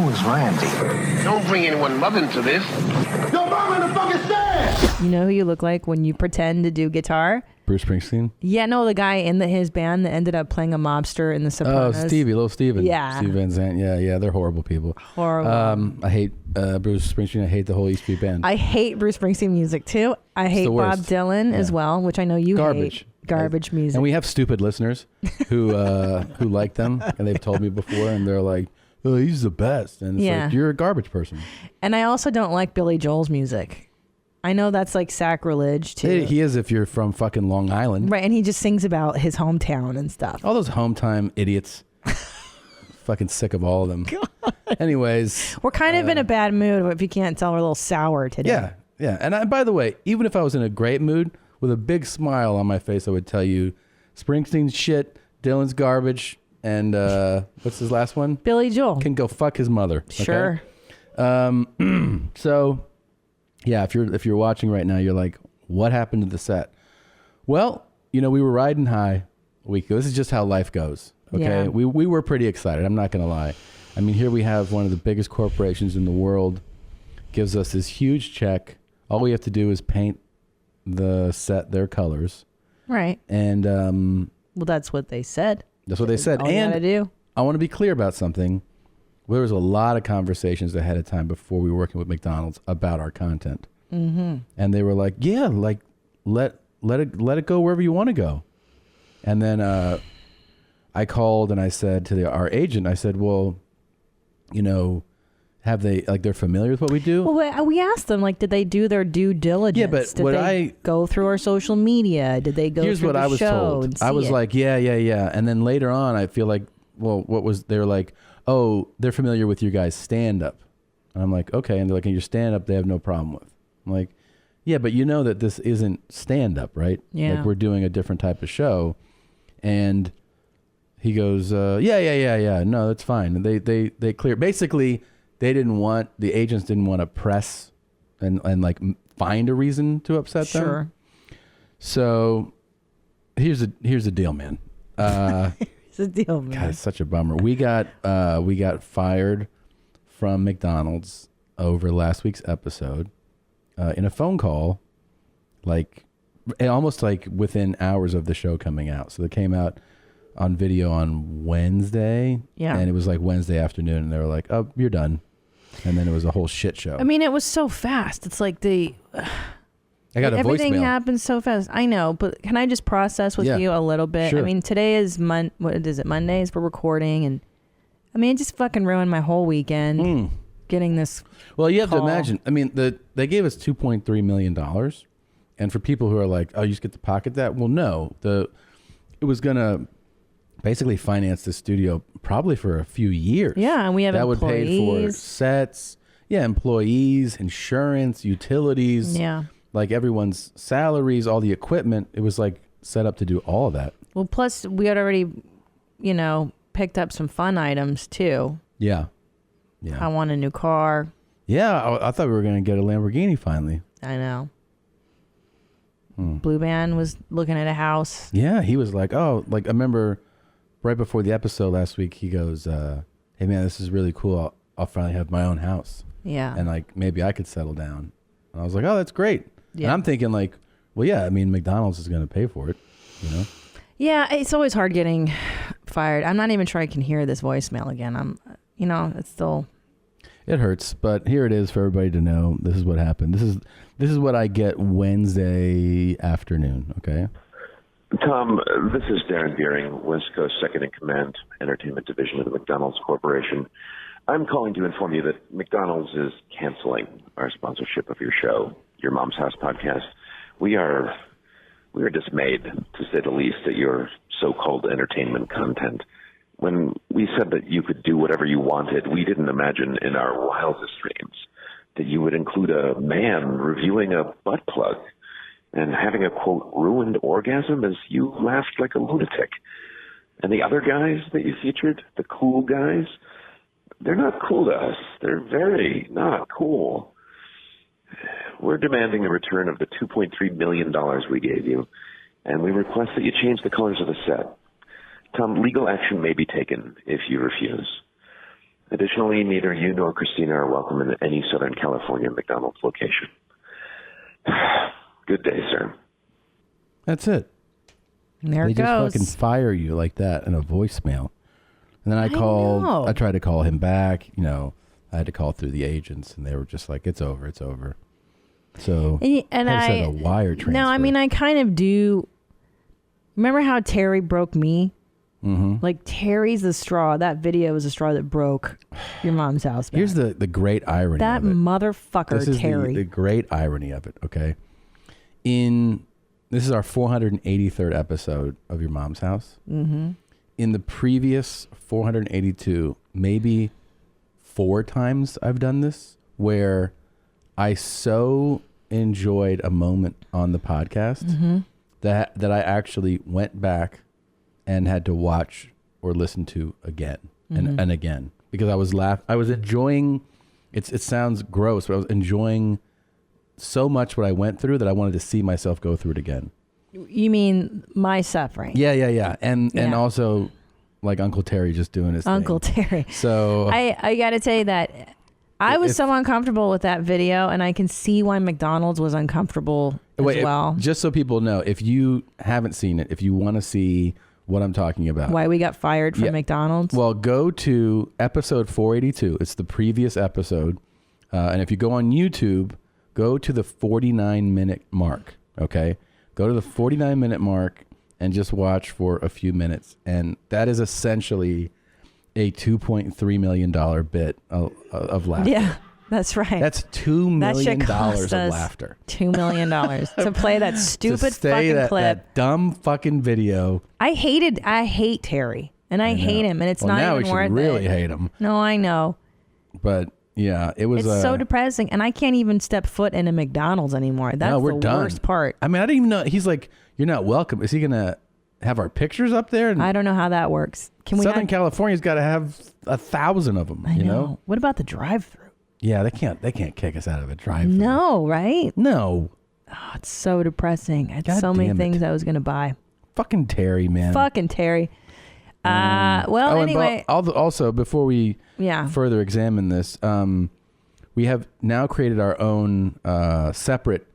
Who is Randy? Don't bring anyone mother into this. Yo, mom in the fucking stand! You know who you look like when you pretend to do guitar? Bruce Springsteen? Yeah, no, the guy in his band that ended up playing a mobster in The Sopranos. Oh, Stevie, Little Steven. Yeah. Steve Van Zandt. Yeah, they're horrible people. Horrible. I hate Bruce Springsteen. I hate the whole East Street Band. I hate Bruce Springsteen music too. I hate Bob Dylan as well, which I know you hate. Garbage music. And we have stupid listeners who like them, and they've told me before, and they're like, "Oh, he's the best," and it's like, you're a garbage person. And I also don't like Billy Joel's music. I know that's like sacrilege too. He is if you're from fucking Long Island, right? And he just sings about his hometown and stuff. All those hometown idiots. Fucking sick of all of them. God. Anyways, we're kind of in a bad mood. If you can't tell, we're a little sour today. Yeah. And by the way, even if I was in a great mood, with a big smile on my face, I would tell you Springsteen's shit, Dylan's garbage, and what's his last one? Billy Joel. Can go fuck his mother. Sure. Okay? So, yeah, if you're watching right now, you're like, what happened to the set? Well, we were riding high a week ago. This is just how life goes. Okay. Yeah. We were pretty excited. I'm not going to lie. I mean, here we have one of the biggest corporations in the world, gives us this huge check. All we have to do is paint the set their colors. Right. And well, that's what they said. That's what they said. All you and gotta do. I want to be clear about something. There was a lot of conversations ahead of time before we were working with McDonald's about our content. Mm-hmm. And they were like, yeah, like let it go wherever you want to go. And then I called and I said to our agent, I said, well, have they, like, they're familiar with what we do? Well, we asked them, like, did they do their due diligence? Yeah, but did they go through our social media? Did they go here's through what the I was show told. and see I was it? like, yeah. And then later on, I feel like, well, they're like, oh, they're familiar with your guys' stand-up. And I'm like, okay. And they're like, and your stand-up, they have no problem with. I'm like, yeah, but you know that this isn't stand-up, right? Yeah. Like, we're doing a different type of show. And he goes, yeah. No, that's fine. And they clear. Basically, the agents didn't want to press and like find a reason to upset them. Sure. So here's the deal, man. It's a deal, man. God, it's such a bummer. We got fired from McDonald's over last week's episode in a phone call, like almost like within hours of the show coming out. So they came out on video on Wednesday. Yeah. And it was like Wednesday afternoon, and they were like, "Oh, you're done." And then it was a whole shit show. I mean, it was so fast. It's like I got a everything voicemail. happens so fast. I know, but can I just process with you a little bit? Sure. I mean, today is what is it? Mondays we're recording, and I mean, it just fucking ruined my whole weekend. Getting this. Well, you have call. to imagine. I mean, they gave us $2.3 million, and for people who are like, "Oh, you just get to pocket that," well, no. It was gonna basically finance the studio probably for a few years. Yeah, and we have that employees. would pay for sets. Yeah, employees, insurance, utilities. Yeah. Like everyone's salaries, all the equipment. It was like set up to do all of that. Well, plus we had already, picked up some fun items too. Yeah. I want a new car. Yeah, I thought we were gonna get a Lamborghini finally. I know. Blue Band was looking at a house. Yeah, he was like, oh, like I remember right before the episode last week, he goes, hey man, this is really cool. I'll finally have my own house. Yeah. And like maybe I could settle down. And I was like, oh, that's great. Yeah. And I'm thinking like, well, yeah, I mean, McDonald's is going to pay for it, Yeah, it's always hard getting fired. I'm not even sure I can hear this voicemail again. It's still. It hurts, but here it is for everybody to know. This is what happened. This is what I get Wednesday afternoon. Okay. Tom, this is Darren Deering, West Coast Second in Command, Entertainment Division of the McDonald's Corporation. I'm calling to inform you that McDonald's is canceling our sponsorship of your show, Your Mom's House podcast. We are dismayed, to say the least, at your so-called entertainment content. When we said that you could do whatever you wanted, we didn't imagine in our wildest dreams that you would include a man reviewing a butt plug and having a, quote, ruined orgasm as you laughed like a lunatic. And the other guys that you featured, the cool guys, they're not cool to us. They're very not cool. We're demanding the return of the $2.3 million we gave you, and we request that you change the colors of the set. Tom, legal action may be taken if you refuse. Additionally, neither you nor Christina are welcome in any Southern California McDonald's location. Good day, sir. That's it. There They it goes. just fucking fire you like that in a voicemail. And then I called. know. I tried to call him back. You know, I had to call through the agents, and they were just like, "It's over. It's over." So and I I said a wire transfer. No, I mean I kind of do. Remember how Terry broke me? Mm-hmm. Like Terry's the straw. That video was the straw that broke your mom's house. Back. Here's the great irony. That of it. motherfucker This is Terry. the great irony of it. Okay, this is our 483rd episode of Your Mom's House. Mm-hmm. In the previous 482, maybe 4 times I've done this, where I so enjoyed a moment on the podcast Mm-hmm. that I actually went back and had to watch or listen to again and again, because I was enjoying. It sounds gross, but I was enjoying so much what I went through that I wanted to see myself go through it again. You mean my suffering? Yeah. And Yeah. also like Uncle Terry just doing his Uncle thing. Terry. So I got to say that I was so uncomfortable with that video, and I can see why McDonald's was uncomfortable as well. Just so people know, if you haven't seen it, if you want to see what I'm talking about, Why we got fired from McDonald's? well, go to episode 482. It's the previous episode. And if you go on YouTube, go to the 49-minute mark, okay? Go to the 49-minute mark and just watch for a few minutes. And that is essentially a $2.3 million bit of laughter. Yeah, that's right. That's $2 million That shit cost of us laughter. $2 million to play that stupid to stay fucking that, clip. that dumb fucking video. I hate Terry, and I hate him, and it's Well, not now even we worth should really it. hate him. No, I know. But yeah, it was It's so depressing, and I can't even step foot in a McDonald's anymore. That's no, we're the done. worst part. I mean, I didn't even know. He's like, "You're not welcome." Is he gonna have our pictures up there? And I don't know how that works. Can we? Southern not, California's got to have 1,000 of them. I You know. know? What about the drive-through? Yeah, they can't kick us out of a drive-thru. No, right? No. Oh, it's so depressing. I had God so many damn it. things I was gonna buy. Fucking Terry, man. Fucking Terry. Well, Oh, and anyway. also, before we Yeah. further examine this, we have now created our own separate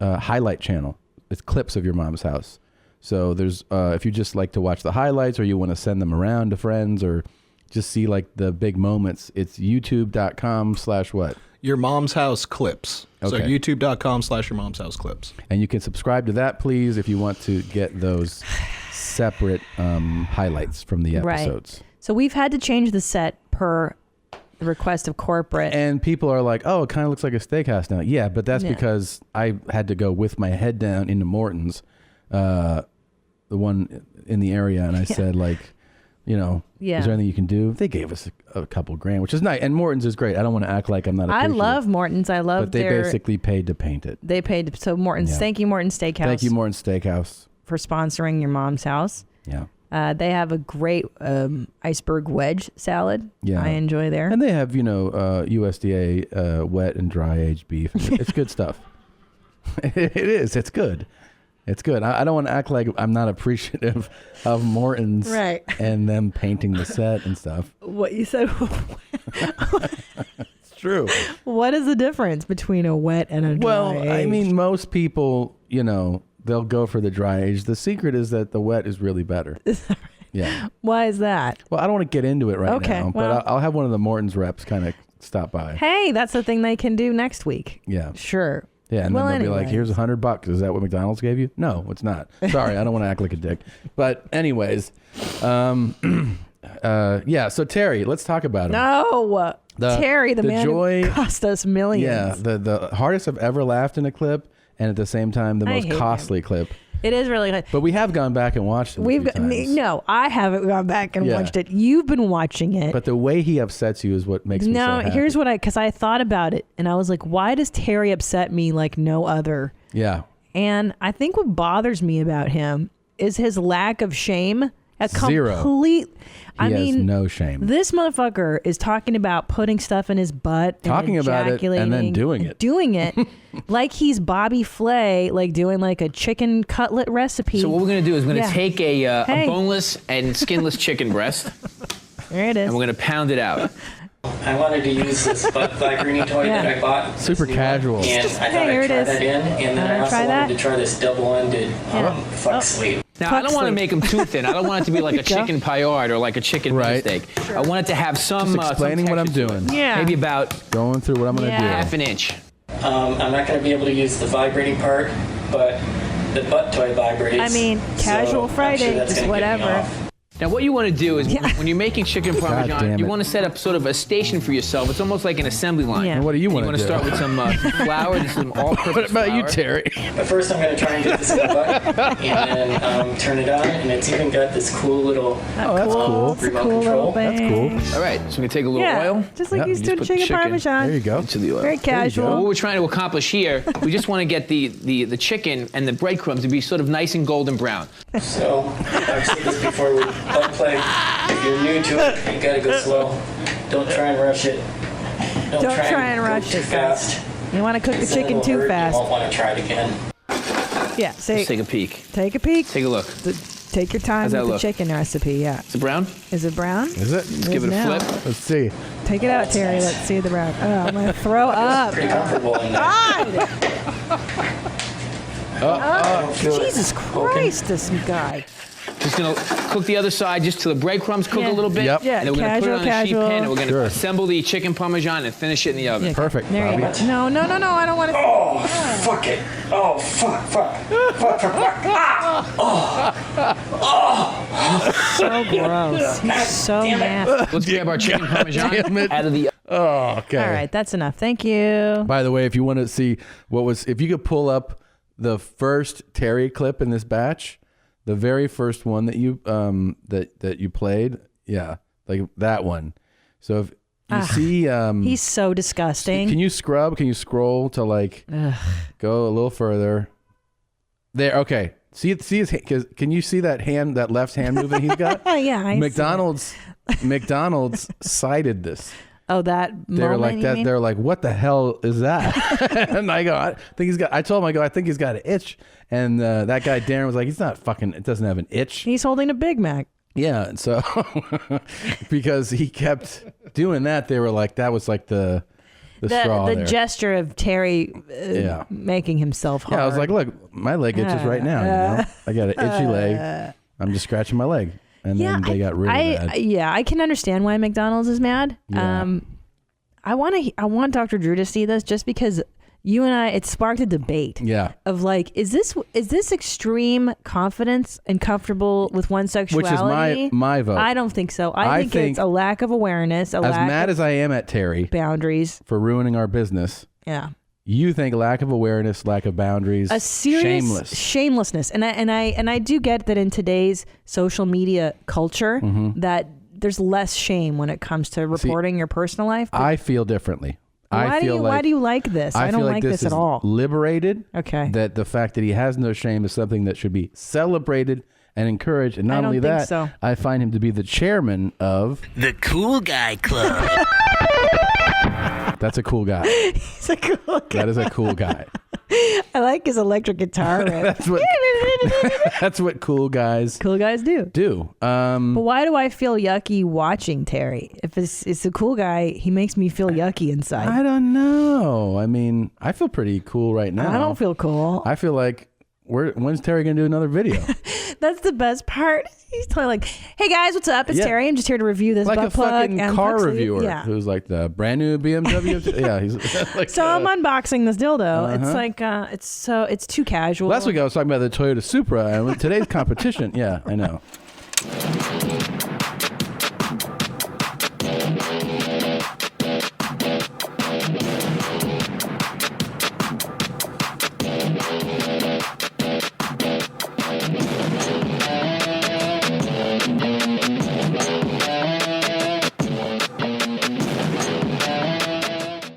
highlight channel. It's clips of Your Mom's House. So there's if you just like to watch the highlights, or you want to send them around to friends, or just see like the big moments, it's youtube.com/what? Your Mom's House Clips. So Okay. youtube.com/Your Mom's House Clips. And you can subscribe to that, please, if you want to get those separate highlights from the episodes. Right. So we've had to change the set per the request of corporate. And people are like, "Oh, it kind of looks like a steakhouse now." Yeah, but that's because I had to go with my head down into Morton's, the one in the area, and I said, like, you know, is there anything you can do? They gave us a couple grand, which is nice. And Morton's is great. I don't want to act like I'm not I appreciative. love Morton's. I love But they basically paid to paint it. They paid. So Morton's, Yeah. thank you, Morton's Steakhouse. Thank you, Morton's Steakhouse. For sponsoring Your Mom's House. Yeah. They have a great iceberg wedge salad. Yeah. I enjoy there. And they have, you know, USDA wet and dry aged beef. It's good stuff. It is. It's good. It's good. I don't want to act like I'm not appreciative of Morton's and them painting the set and stuff. What you said? It's true. What is the difference between a wet and a dry Well, I aged? mean, most people, you know, they'll go for the dry age. The secret is that the wet is really better. Yeah. Why is that? Well, I don't want to get into it right now, well. but I'll have one of the Morton's reps kind of stop by. Hey, that's the thing they can do next week. Yeah. Sure. Yeah, and Well, then they'll be like, anyways. "Here's $100. Is that what McDonald's gave you?" No, it's not. Sorry, I don't want to act like a dick. But anyways, yeah. So Terry, let's talk about him. No, Terry, the man joy, who cost us millions. Yeah, the hardest I've ever laughed in a clip, and at the same time, the I most hate costly clip. It is really good. But we have gone back and watched it. No, I haven't gone back and Yeah. watched it. You've been watching it. But the way he upsets you is what makes me so happy. Here's what because I thought about it and I was like, why does Terry upset me like no other? Yeah. And I think what bothers me about him is his lack of shame. Zero. Complete. He has no shame. This motherfucker is talking about putting stuff in his butt, Talking and about it, and then ejaculating, doing and it. doing it like he's Bobby Flay, like doing like a chicken cutlet recipe. So what we're going to do is we're going to take a Hey. boneless and skinless chicken breast, There it is. and we're going to pound it out. I wanted to use this vibrating toy that I bought. Super casual. And I thought I'd try that in, and then I also wanted to try this double-ended fuck sleeve. Now, I don't want to make them too thin. I don't want it to be like a chicken paillard or like a chicken steak. Sure. I want it to have some Just explaining some what I'm doing. Yeah. Maybe about going through what I'm going to do. Half an inch. I'm not going to be able to use the vibrating part, but the butt toy vibrates. I mean, casual Friday, that's just gonna get me whatever. off. Now, what you want to do is when you're making chicken parmesan, you it. want to set up sort of a station for yourself. It's almost like an assembly line. Yeah. And what do you want You to do? want to start with some flour, just some all-purpose What about you, flour. Terry? But first, I'm going to try and get this in the butt, and then turn it on, and it's even got this cool little That's cool. It's a cool little thing. That's cool. All right, so we're going to take a little Yeah, oil. just like Yep. you Just do put chicken chicken. parmesan. There you go. Into the oil. Very What casual. we're trying to accomplish here, we just want to get the chicken and the breadcrumbs to be sort of nice and golden brown. So, I've said this before with butt play. If you're new to it, you gotta go slow. Don't try and rush it. Don't try and rush go it, too fast. You want to cook the Because then chicken it'll too hurt. You fast. won't want to try it again. Yeah, say, Let's take a peek. take a peek. Take a look. Take your time How's that with the look? chicken recipe, yeah. Is it brown? Is it brown? Is it? It Give is it a now. flip. Let's see. Take it out, Terry. Let's see the brown. Oh, I'm going to throw up. Pretty comfortable in there. Jesus Christ, this guy. Just gonna cook the other side just till the breadcrumbs cook Yeah. a little bit. Yep. Yeah, And then we're gonna put it on a sheet casual. pan and we're gonna Sure. assemble the chicken parmesan and finish it in the oven. Yeah. Perfect, There you Bobby. go. No, I don't want to. Oh, fuck it. Oh, fuck. So gross. He's so nasty. Let's grab our chicken parmesan damn it. out of the Oh, okay. All right, that's enough. Thank you. By the way, if you want to see if you could pull up the first Terry clip in this batch, the very first one that you that you played, yeah, like that one. So if you see, He's so disgusting. can you scrub? Can you scroll to like go a little further? There, okay. See his. Can you see that hand, that left hand movement he's got? Yeah, I see McDonald's cited this. Oh, that They're moment, like you that. mean? They're like, what the hell is that? And I go, I think he's got. I told him, I think he's got an itch. And that guy Darren was like, he's not fucking. It doesn't have an itch. He's holding a Big Mac. Yeah, and so because he kept doing that, they were like, that was like the straw The there. gesture of Terry Yeah. making himself hard. Yeah, I was like, look, my leg itches right now. You know? I got an itchy leg. I'm just scratching my leg, and then they got really mad. Yeah, I can understand why McDonald's is mad. Yeah. I want Dr. Drew to see this just because you and I, it sparked a debate. Yeah. Of like, is this extreme confidence and comfortable with one's sexuality? Which is my vote. I don't think so. I think it's a lack of awareness, as mad as I am at Terry boundaries for ruining our business. Yeah. You think lack of awareness, lack of boundaries, a serious shamelessness, and I do get that in today's social media culture that there's less shame when it comes to reporting your personal life. I feel differently. Why do you like this? I don't feel like this is at all. Liberated. Okay. That the fact that he has no shame is something that should be celebrated and encouraged. And not only that, I find him to be the chairman of the Cool Guy Club. That's a cool guy. He's a cool guy. That is a cool guy. I like his electric guitar riff. That's what cool guys do. But why do I feel yucky watching Terry? If it's a cool guy, he makes me feel yucky inside. I don't know. I mean, I feel pretty cool right now. I don't feel cool. I feel like when's Terry gonna do another video? That's the best part. He's totally like, "Hey guys, what's up? It's Terry. I'm just here to review this like butt a plug fucking and car plug reviewer sleeve." Yeah. who's like the brand new BMW. Yeah, he's like. So I'm unboxing this dildo. Uh-huh. It's like it's too casual. Last week I was talking about the Toyota Supra and with today's competition. Yeah, I know.